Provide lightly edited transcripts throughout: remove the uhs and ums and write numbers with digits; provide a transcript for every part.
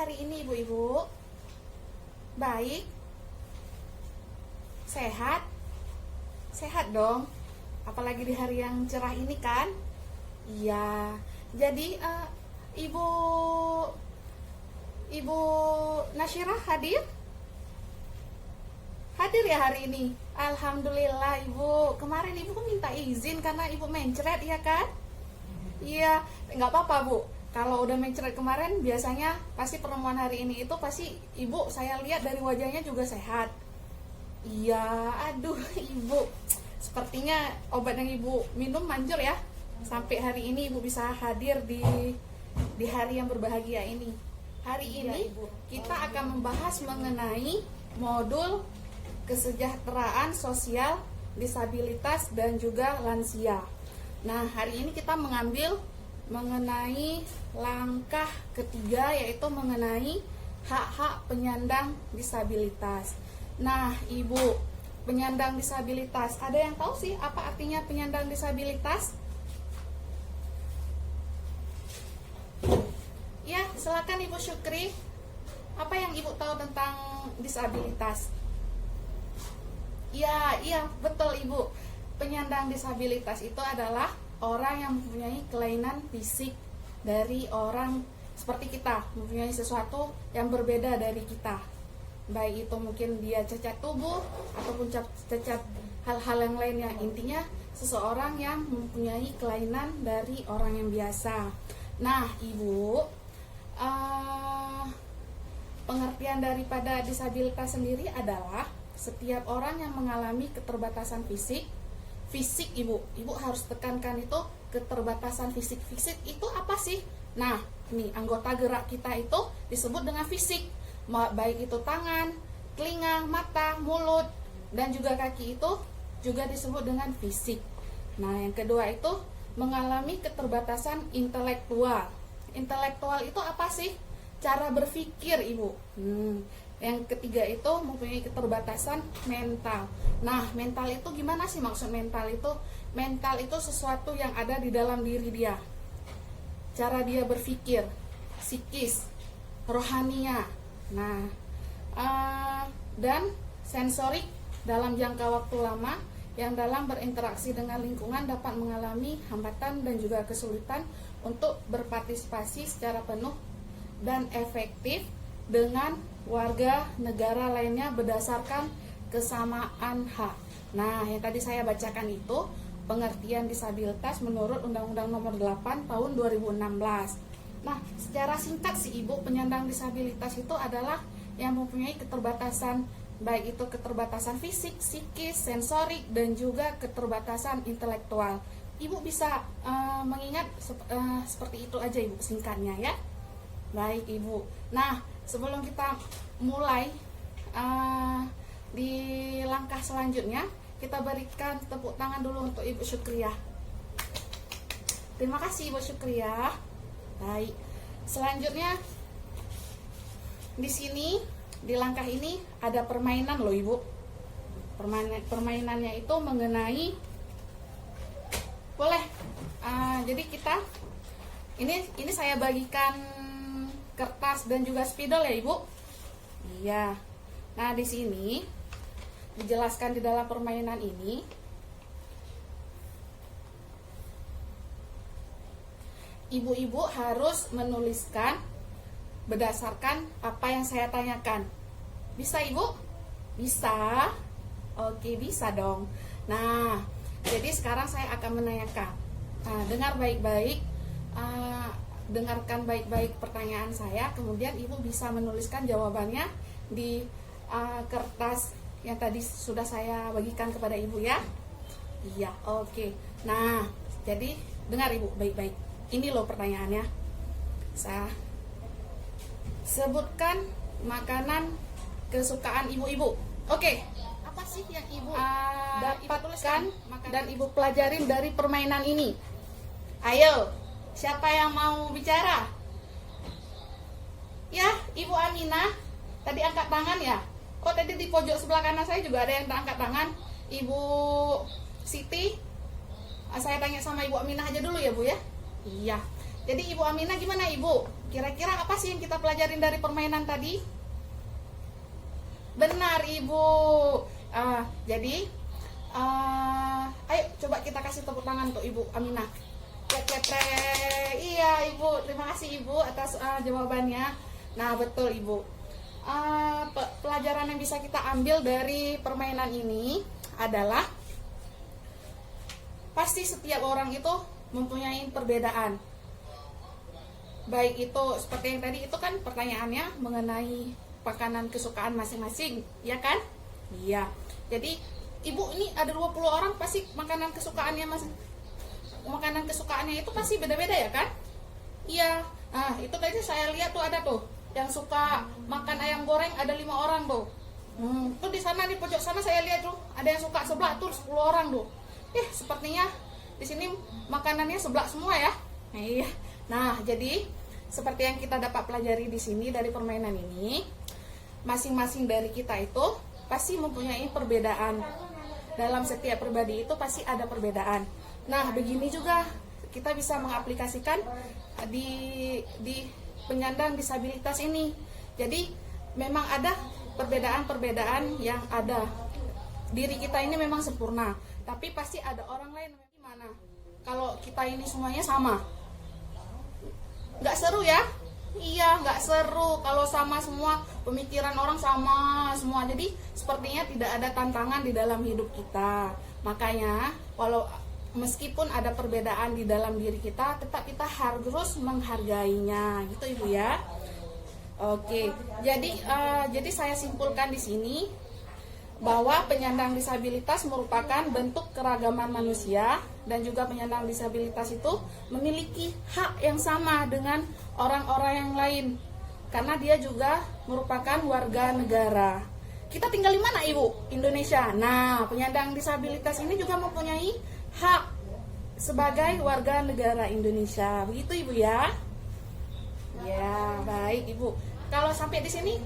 hari ini ibu-ibu? Baik? Sehat? Sehat dong. Apalagi di hari yang cerah ini kan? Iya. Jadi Ibu Nasyirah hadir? Hadir ya hari ini? Alhamdulillah Ibu. Kemarin Ibu minta izin karena Ibu mencret ya kan? Iya, nggak apa-apa Bu. Kalau udah mencret kemarin biasanya pasti pertemuan hari ini itu pasti Ibu saya lihat dari wajahnya juga sehat. Iya, aduh Ibu. Sepertinya obat yang Ibu minum manjur ya. Sampai hari ini Ibu bisa hadir di hari yang berbahagia ini. Hari ini kita akan membahas mengenai modul kesejahteraan sosial, disabilitas dan juga lansia. Nah, hari ini kita mengambil mengenai langkah ketiga, yaitu mengenai hak-hak penyandang disabilitas. Nah, Ibu, penyandang disabilitas, ada yang tahu sih apa artinya penyandang disabilitas? Ya, silakan Ibu Syukri. Apa yang Ibu tahu tentang disabilitas? Iya, betul Ibu. Penyandang disabilitas itu adalah orang yang mempunyai kelainan fisik dari orang seperti kita, mempunyai sesuatu yang berbeda dari kita. Baik itu mungkin dia cacat tubuh ataupun cacat hal-hal yang lainnya. Intinya seseorang yang mempunyai kelainan dari orang yang biasa. Nah, Ibu, pengertian daripada disabilitas sendiri adalah setiap orang yang mengalami keterbatasan fisik Ibu harus tekankan itu keterbatasan fisik. Fisik itu apa sih? Nah, nih anggota gerak kita itu disebut dengan fisik. Baik itu tangan, telinga, mata, mulut, dan juga kaki itu juga disebut dengan fisik. Nah, yang kedua itu mengalami keterbatasan intelektual. Intelektual itu apa sih? Cara berpikir Ibu. Yang ketiga itu mempunyai keterbatasan mental. Nah, mental itu gimana sih maksud mental itu? Mental itu sesuatu yang ada di dalam diri dia. Cara dia berpikir, psikis, rohania. Nah, dan sensorik dalam jangka waktu lama yang dalam berinteraksi dengan lingkungan dapat mengalami hambatan dan juga kesulitan untuk berpartisipasi secara penuh dan efektif dengan warga negara lainnya berdasarkan kesamaan hak. Nah, yang tadi saya bacakan itu pengertian disabilitas menurut Undang-Undang Nomor 8 Tahun 2016. Nah, secara singkat sih Ibu, penyandang disabilitas itu adalah yang mempunyai keterbatasan, baik itu keterbatasan fisik, psikis, sensorik, dan juga keterbatasan intelektual. Ibu bisa mengingat seperti itu aja Ibu singkatnya ya. Baik Ibu. Nah, sebelum kita mulai di langkah selanjutnya, kita berikan tepuk tangan dulu untuk Ibu Syukriyah. Terima kasih Ibu Syukriyah. Baik. Selanjutnya di sini di langkah ini ada permainan loh Ibu. Permainannya itu mengenai boleh. Jadi kita ini saya bagikan kertas dan juga spidol ya Ibu. Iya. Nah, di sini dijelaskan di dalam permainan ini Ibu-ibu harus menuliskan berdasarkan apa yang saya tanyakan. Bisa Ibu? Bisa? Oke, bisa dong. Nah, jadi sekarang saya akan menanyakan. Nah, dengar baik-baik. Dengarkan baik-baik pertanyaan saya, kemudian Ibu bisa menuliskan jawabannya di kertas yang tadi sudah saya bagikan kepada Ibu ya. Iya, oke. Nah, jadi dengar Ibu baik-baik. Ini loh pertanyaannya. Saya sebutkan makanan kesukaan ibu-ibu. Oke. Apa sih yang Ibu dapatkan dan Ibu pelajarin dari permainan ini? Ayo. Siapa yang mau bicara? Ya, Ibu Aminah. Tadi angkat tangan ya? Oh, tadi di pojok sebelah kanan saya juga ada yang angkat tangan. Ibu Siti. Saya tanya sama Ibu Aminah aja dulu ya Bu ya? Iya. Jadi Ibu Aminah gimana Ibu? Kira-kira apa sih yang kita pelajarin dari permainan tadi? Benar Ibu. Jadi ayo coba kita kasih tepuk tangan untuk Ibu Aminah. Iya Ibu, terima kasih Ibu atas jawabannya. Nah betul Ibu. Pelajaran yang bisa kita ambil dari permainan ini adalah pasti setiap orang itu mempunyai perbedaan. Baik itu seperti yang tadi itu kan pertanyaannya mengenai makanan kesukaan masing-masing, ya kan? Iya. Jadi Ibu ini ada 20 orang pasti makanan kesukaannya itu pasti beda-beda ya kan? Iya. Nah, itu tadi saya lihat tuh ada tuh yang suka makan ayam goreng ada 5 orang tuh. Tuh di sana di pojok sana saya lihat tuh ada yang suka seblak tuh 10 orang tuh. Sepertinya di sini makanannya seblak semua ya. Iya. Nah, jadi seperti yang kita dapat pelajari di sini dari permainan ini, masing-masing dari kita itu pasti mempunyai perbedaan. Dalam setiap pribadi itu pasti ada perbedaan. Nah, begini juga kita bisa mengaplikasikan di penyandang disabilitas ini. Jadi memang ada perbedaan-perbedaan yang ada. Diri kita ini memang sempurna, tapi pasti ada orang lain. Gimana kalau kita ini semuanya sama? Nggak seru ya? Iya, nggak seru kalau sama semua, pemikiran orang sama semua. Jadi sepertinya tidak ada tantangan di dalam hidup kita. Makanya meskipun ada perbedaan di dalam diri kita, tetap kita harus menghargainya, gitu Ibu ya. Oke, jadi saya simpulkan di sini bahwa penyandang disabilitas merupakan bentuk keragaman manusia, dan juga penyandang disabilitas itu memiliki hak yang sama dengan orang-orang yang lain karena dia juga merupakan warga negara. Kita tinggal di mana Ibu? Indonesia. Nah, penyandang disabilitas ini juga mempunyai hak sebagai warga negara Indonesia. Begitu Ibu ya? Ya, baik Ibu. Kalau sampai di sini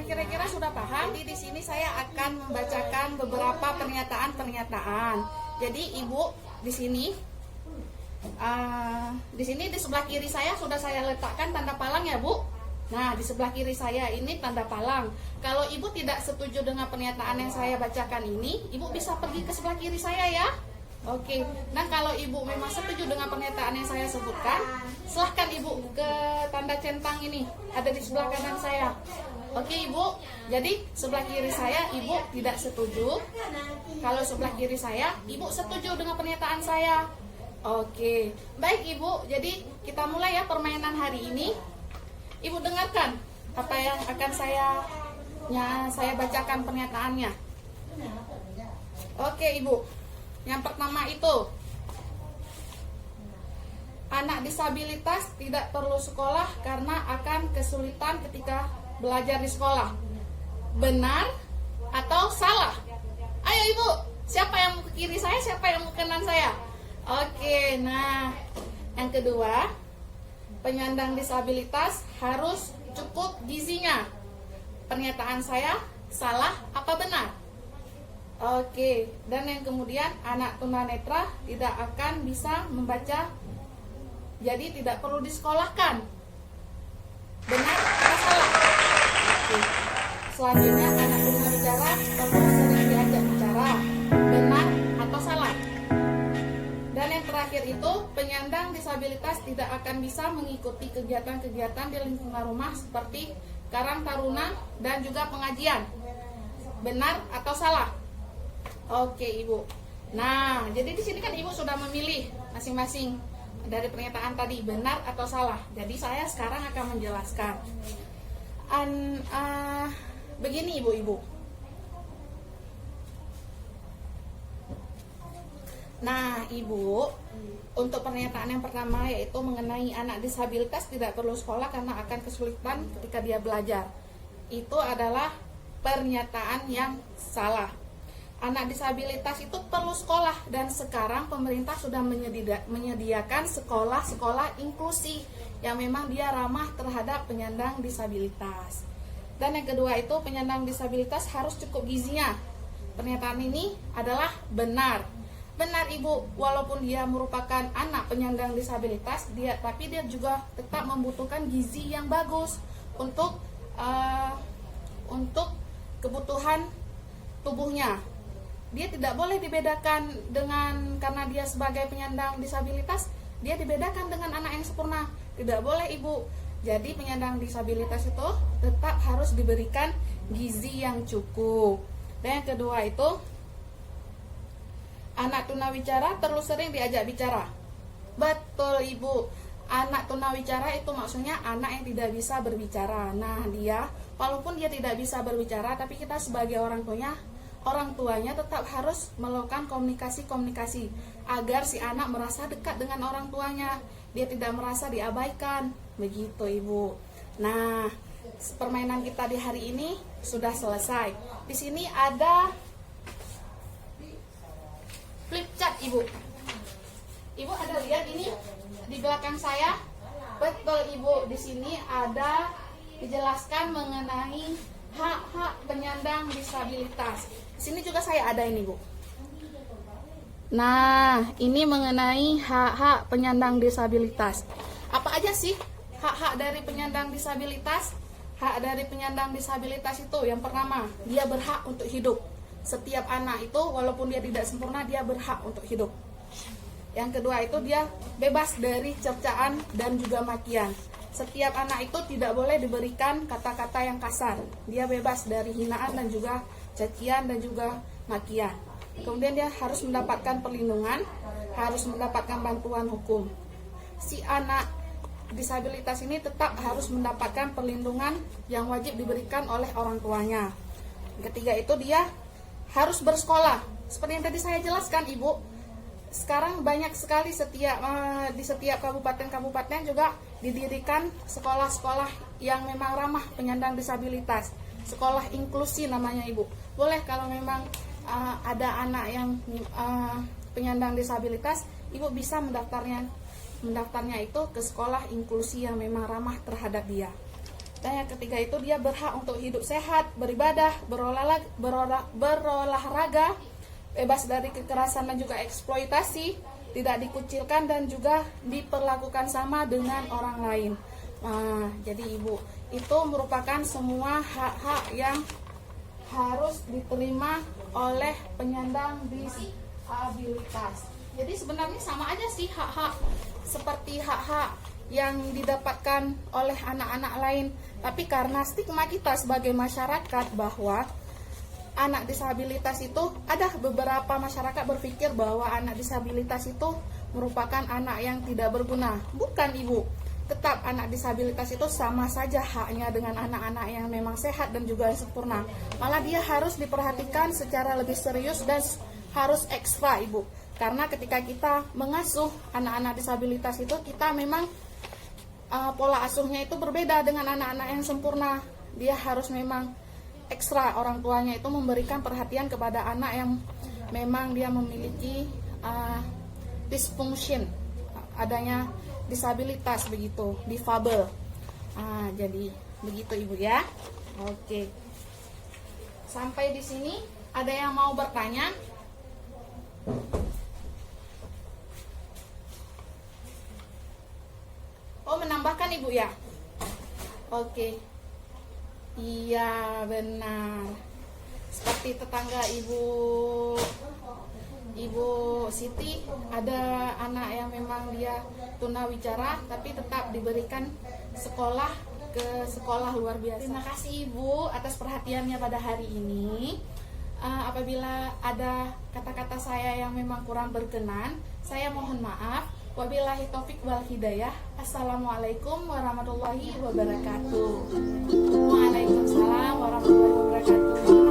kira-kira sudah paham. Jadi di sini saya akan membacakan beberapa pernyataan-pernyataan. Jadi Ibu di sini di sebelah kiri saya sudah saya letakkan tanda palang ya Bu. Nah, di sebelah kiri saya ini tanda palang. Kalau Ibu tidak setuju dengan pernyataan yang saya bacakan ini, Ibu bisa pergi ke sebelah kiri saya ya. Oke, nah kalau Ibu memang setuju dengan pernyataan yang saya sebutkan, silahkan Ibu ke tanda centang ini, ada di sebelah kanan saya. Oke Ibu, jadi sebelah kiri saya Ibu tidak setuju. Kalau sebelah kiri saya Ibu setuju dengan pernyataan saya. Oke, baik Ibu, jadi kita mulai ya permainan hari ini. Ibu dengarkan apa yang akan saya bacakan pernyataannya. Oke Ibu. Yang pertama itu, anak disabilitas tidak perlu sekolah karena akan kesulitan ketika belajar di sekolah. Benar atau salah? Ayo Ibu, siapa yang mau ke kiri saya, siapa yang mau ke kanan saya? Oke, nah yang kedua, penyandang disabilitas harus cukup gizinya. Pernyataan saya salah apa benar? Oke, dan yang kemudian anak tunanetra tidak akan bisa membaca, jadi tidak perlu disekolahkan. Benar atau salah? Oke. Selanjutnya anak tunanetra perlu sering diajak bicara. Benar atau salah? Dan yang terakhir itu penyandang disabilitas tidak akan bisa mengikuti kegiatan-kegiatan di lingkungan rumah seperti Karang Taruna dan juga pengajian. Benar atau salah? Oke Ibu. Nah, jadi di sini kan Ibu sudah memilih masing-masing dari pernyataan tadi benar atau salah. Jadi saya sekarang akan menjelaskan. Begini Ibu-ibu. Nah, Ibu, untuk pernyataan yang pertama yaitu mengenai anak disabilitas tidak perlu sekolah karena akan kesulitan ketika dia belajar. Itu adalah pernyataan yang salah. Anak disabilitas itu perlu sekolah, dan sekarang pemerintah sudah menyediakan sekolah-sekolah inklusi yang memang dia ramah terhadap penyandang disabilitas. Dan yang kedua itu penyandang disabilitas harus cukup gizinya. Pernyataan ini adalah benar. Benar Ibu, walaupun dia merupakan anak penyandang disabilitas, tapi dia juga tetap membutuhkan gizi yang bagus untuk kebutuhan tubuhnya. Dia tidak boleh dibedakan karena dia sebagai penyandang disabilitas, dia dibedakan dengan anak yang sempurna. Tidak boleh Ibu. Jadi penyandang disabilitas itu tetap harus diberikan gizi yang cukup. Dan yang kedua itu, anak tunawicara terlalu sering diajak bicara. Betul Ibu. Anak tunawicara itu maksudnya anak yang tidak bisa berbicara. Nah, dia walaupun dia tidak bisa berbicara, tapi kita sebagai orang tuanya tetap harus melakukan komunikasi agar si anak merasa dekat dengan orang tuanya. Dia tidak merasa diabaikan. Begitu Ibu. Nah, permainan kita di hari ini sudah selesai. Di sini ada flip chart Ibu. Ibu ada lihat ini di belakang saya? Betul Ibu, di sini ada dijelaskan mengenai hak-hak penyandang disabilitas. Di sini juga saya ada ini, Bu. Nah, ini mengenai hak-hak penyandang disabilitas. Apa aja sih hak-hak dari penyandang disabilitas? Hak dari penyandang disabilitas itu yang pertama, dia berhak untuk hidup. Setiap anak itu walaupun dia tidak sempurna, dia berhak untuk hidup. Yang kedua itu dia bebas dari cercaan dan juga makian. Setiap anak itu tidak boleh diberikan kata-kata yang kasar. Dia bebas dari hinaan dan juga cacian dan juga makian. Kemudian dia harus mendapatkan perlindungan, harus mendapatkan bantuan hukum. Si anak disabilitas ini tetap harus mendapatkan perlindungan yang wajib diberikan oleh orang tuanya. Ketiga itu dia harus bersekolah. Seperti yang tadi saya jelaskan Ibu, sekarang banyak sekali di setiap kabupaten juga didirikan sekolah-sekolah yang memang ramah penyandang disabilitas. Sekolah inklusi namanya Ibu. Boleh kalau memang ada anak yang penyandang disabilitas, Ibu bisa mendaftarnya itu ke sekolah inklusi yang memang ramah terhadap dia. Dan yang ketiga itu dia berhak untuk hidup sehat, beribadah, berolahraga, bebas dari kekerasan dan juga eksploitasi, tidak dikucilkan dan juga diperlakukan sama dengan orang lain. Nah, jadi Ibu, itu merupakan semua hak-hak yang harus diterima oleh penyandang disabilitas. Jadi sebenarnya sama aja sih hak-hak seperti hak-hak yang didapatkan oleh anak-anak lain. Tapi karena stigma kita sebagai masyarakat bahwa anak disabilitas itu, ada beberapa masyarakat berpikir bahwa anak disabilitas itu merupakan anak yang tidak berguna. Bukan Ibu, tetap anak disabilitas itu sama saja haknya dengan anak-anak yang memang sehat dan juga sempurna. Malah dia harus diperhatikan secara lebih serius dan harus ekstra Ibu. Karena ketika kita mengasuh anak-anak disabilitas itu, kita memang pola asuhnya itu berbeda dengan anak-anak yang sempurna. Dia harus memang ekstra, orang tuanya itu memberikan perhatian kepada anak yang memang dia memiliki dysfunction, adanya disabilitas begitu, difabel. Jadi begitu Ibu ya. Oke. Sampai di sini ada yang mau bertanya? Oh, menambahkan Ibu ya? Oke. Iya, benar. Seperti tetangga Ibu Siti, ada anak yang memang dia tunawicara tapi tetap diberikan sekolah luar biasa. Terima kasih Ibu atas perhatiannya pada hari ini. Apabila ada kata-kata saya yang memang kurang berkenan, saya mohon maaf. Wabillahi taufik wal hidayah. Assalamualaikum warahmatullahi wabarakatuh. Waalaikumsalam warahmatullahi wabarakatuh.